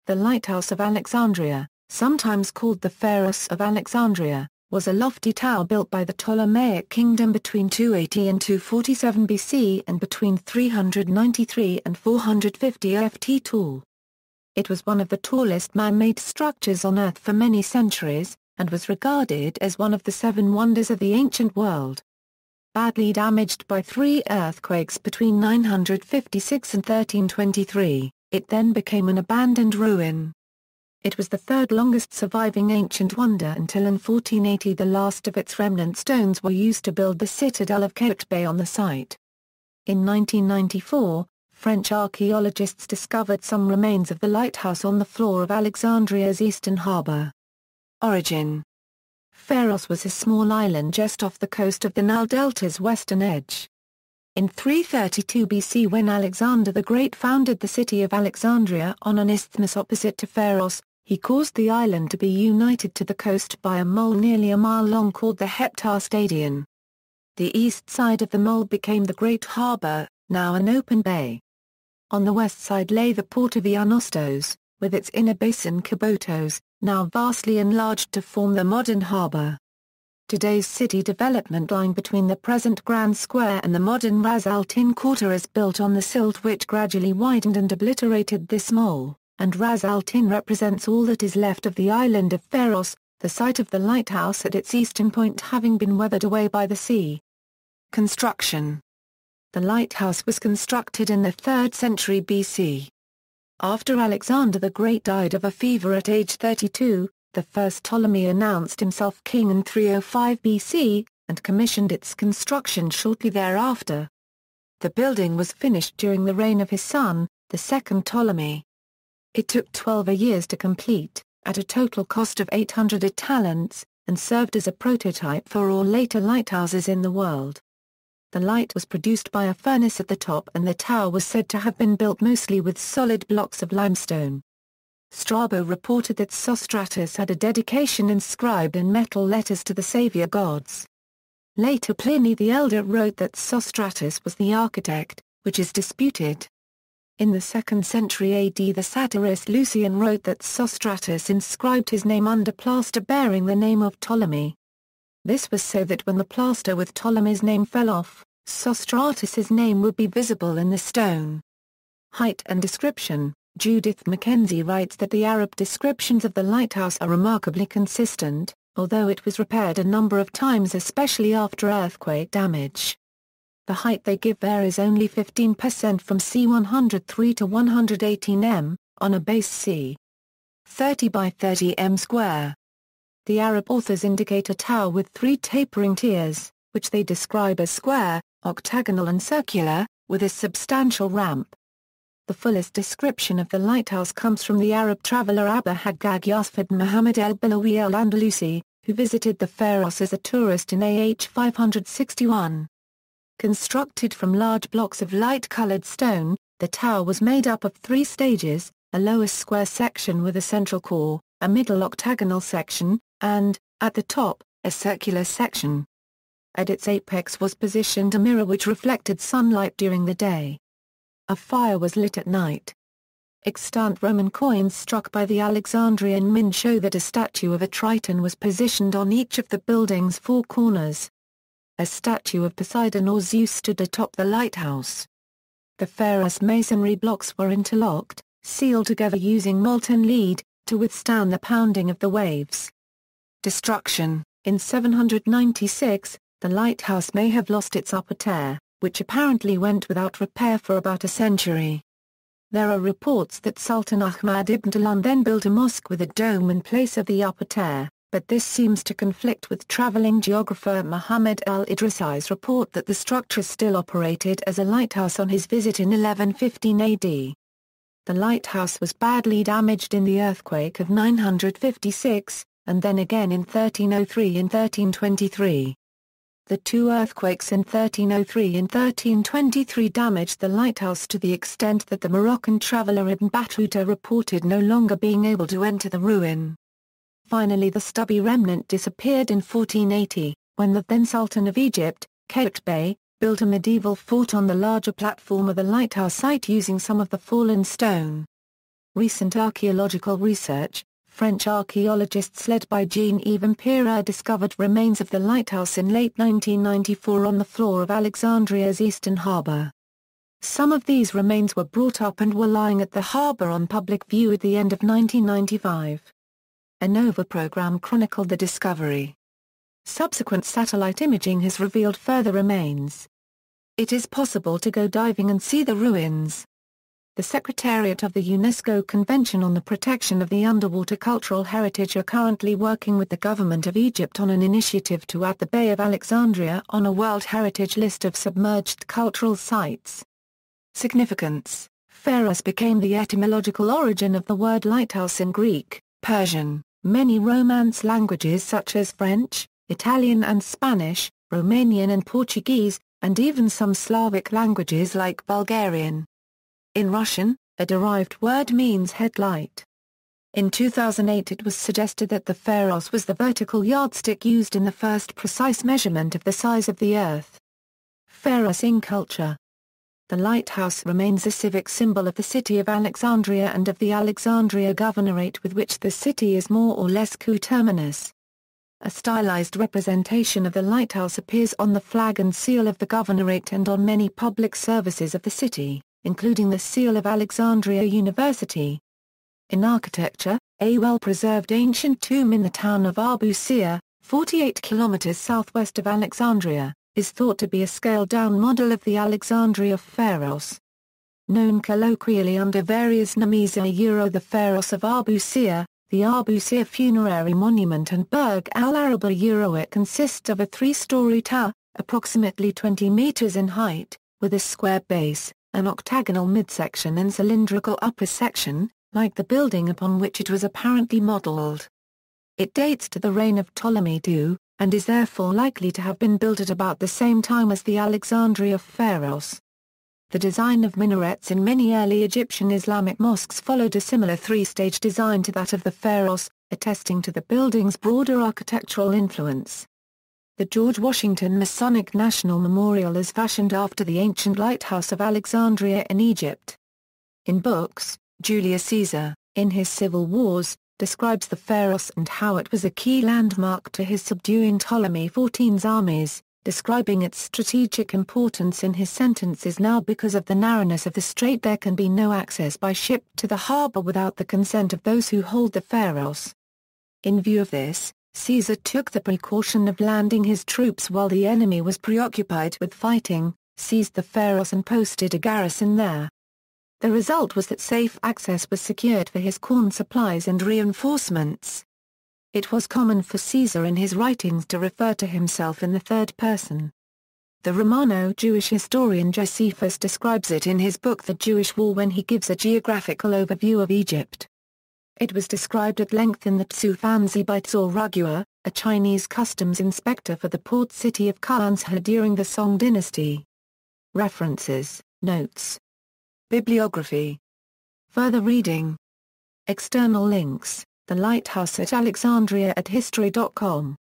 The Lighthouse of Alexandria, sometimes called the Pharos of Alexandria, was a lofty tower built by the Ptolemaic Kingdom between 280 and 247 BC and between 393 and 450 AFT tall. It was one of the tallest man-made structures on Earth for many centuries, and was regarded as one of the seven wonders of the ancient world. Badly damaged by 3 earthquakes between 956 and 1323, it then became an abandoned ruin. It was the third longest surviving ancient wonder until in 1480 the last of its remnant stones were used to build the Citadel of Qaitbay on the site. In 1994, French archaeologists discovered some remains of the lighthouse on the floor of Alexandria's eastern harbour. Origin: Pharos was a small island just off the coast of the Nile Delta's western edge. In 332 BC, when Alexander the Great founded the city of Alexandria on an isthmus opposite to Pharos, he caused the island to be united to the coast by a mole nearly a mile long called the Heptastadion. The east side of the mole became the Great Harbour, now an open bay. On the west side lay the port of Ionostos, with its inner basin Kibotos, now vastly enlarged to form the modern harbour. Today's city development lying between the present Grand Square and the modern Ras Al Tin Quarter is built on the silt which gradually widened and obliterated this mole, and Ras Al Tin represents all that is left of the island of Pharos, the site of the lighthouse at its eastern point having been weathered away by the sea. Construction: the lighthouse was constructed in the 3rd century BC. After Alexander the Great died of a fever at age 32, the first Ptolemy announced himself king in 305 BC, and commissioned its construction shortly thereafter. The building was finished during the reign of his son, the second Ptolemy. It took 12 years to complete, at a total cost of 800 talents, and served as a prototype for all later lighthouses in the world. The light was produced by a furnace at the top, and the tower was said to have been built mostly with solid blocks of limestone. Strabo reported that Sostratus had a dedication inscribed in metal letters to the saviour gods. Later Pliny the Elder wrote that Sostratus was the architect, which is disputed. In the 2nd century AD the satirist Lucian wrote that Sostratus inscribed his name under plaster bearing the name of Ptolemy. This was so that when the plaster with Ptolemy's name fell off, Sostratus's name would be visible in the stone. Height and description: Judith Mackenzie writes that the Arab descriptions of the lighthouse are remarkably consistent, although it was repaired a number of times especially after earthquake damage. The height they give varies only 15% from c. 103 to 118 m, on a base c. 30 by 30 m square. The Arab authors indicate a tower with 3 tapering tiers, which they describe as square, octagonal and circular, with a substantial ramp. The fullest description of the lighthouse comes from the Arab traveller Abu Haggag Yasfid Muhammad el-Balawi el-Andalusi, who visited the Pharos as a tourist in AH 561. Constructed from large blocks of light-coloured stone, the tower was made up of 3 stages, a lower square section with a central core, a middle octagonal section, and, at the top, a circular section. At its apex was positioned a mirror which reflected sunlight during the day. A fire was lit at night. Extant Roman coins struck by the Alexandrian Mint show that a statue of a Triton was positioned on each of the building's 4 corners. A statue of Poseidon or Zeus stood atop the lighthouse. The Pharos masonry blocks were interlocked, sealed together using molten lead, to withstand the pounding of the waves. Destruction: in 796, the lighthouse may have lost its upper tier, which apparently went without repair for about a century. There are reports that Sultan Ahmad ibn Tulun then built a mosque with a dome in place of the upper tier, but this seems to conflict with traveling geographer Muhammad al-Idrisi's report that the structure still operated as a lighthouse on his visit in 1115 AD. The lighthouse was badly damaged in the earthquake of 956, and then again in 1303 and 1323. The 2 earthquakes in 1303 and 1323 damaged the lighthouse to the extent that the Moroccan traveller Ibn Battuta reported no longer being able to enter the ruin. Finally the stubby remnant disappeared in 1480, when the then Sultan of Egypt, Qaitbay, built a medieval fort on the larger platform of the lighthouse site using some of the fallen stone. Recent archaeological research, French archaeologists led by Jean-Yves Pira discovered remains of the lighthouse in late 1994 on the floor of Alexandria's eastern harbour. Some of these remains were brought up and were lying at the harbour on public view at the end of 1995. A NOVA program chronicled the discovery. Subsequent satellite imaging has revealed further remains. It is possible to go diving and see the ruins. The Secretariat of the UNESCO Convention on the Protection of the Underwater Cultural Heritage are currently working with the government of Egypt on an initiative to add the Bay of Alexandria on a World Heritage List of submerged cultural sites. Significance: Pharos became the etymological origin of the word lighthouse in Greek, Persian, many Romance languages such as French, Italian and Spanish, Romanian and Portuguese, and even some Slavic languages like Bulgarian. In Russian, a derived word means headlight. In 2008 it was suggested that the Pharos was the vertical yardstick used in the first precise measurement of the size of the Earth. Pharos in culture. The lighthouse remains a civic symbol of the city of Alexandria and of the Alexandria Governorate with which the city is more or less coterminous. A stylized representation of the lighthouse appears on the flag and seal of the Governorate and on many public services of the city, including the seal of Alexandria University. In architecture, a well-preserved ancient tomb in the town of Abu Sir, 48 kilometers southwest of Alexandria, is thought to be a scaled-down model of the Alexandria of Pharos. Known colloquially under various names the Pharos of Abu Sir, the Abu Sir funerary monument and Burj Al Araba it consists of a three-story tower, approximately 20 meters in height, with a square base, an octagonal midsection and cylindrical upper section, like the building upon which it was apparently modeled. It dates to the reign of Ptolemy II, and is therefore likely to have been built at about the same time as the Alexandria of Pharos. The design of minarets in many early Egyptian Islamic mosques followed a similar three-stage design to that of the Pharos, attesting to the building's broader architectural influence. The George Washington Masonic National Memorial is fashioned after the ancient Lighthouse of Alexandria in Egypt. In books, Julius Caesar, in his Civil Wars, describes the Pharos and how it was a key landmark to his subduing Ptolemy XIV's armies, describing its strategic importance in his sentences. Now because of the narrowness of the strait there can be no access by ship to the harbour without the consent of those who hold the Pharos. In view of this, Caesar took the precaution of landing his troops while the enemy was preoccupied with fighting, seized the Pharos and posted a garrison there. The result was that safe access was secured for his corn supplies and reinforcements. It was common for Caesar in his writings to refer to himself in the third person. The Romano-Jewish historian Josephus describes it in his book The Jewish War when he gives a geographical overview of Egypt. It was described at length in the Tsufanzi by Tsor Rugua, a Chinese customs inspector for the port city of Khansha during the Song dynasty. References, notes. Bibliography. Further reading. External links, The Lighthouse at Alexandria at history.com.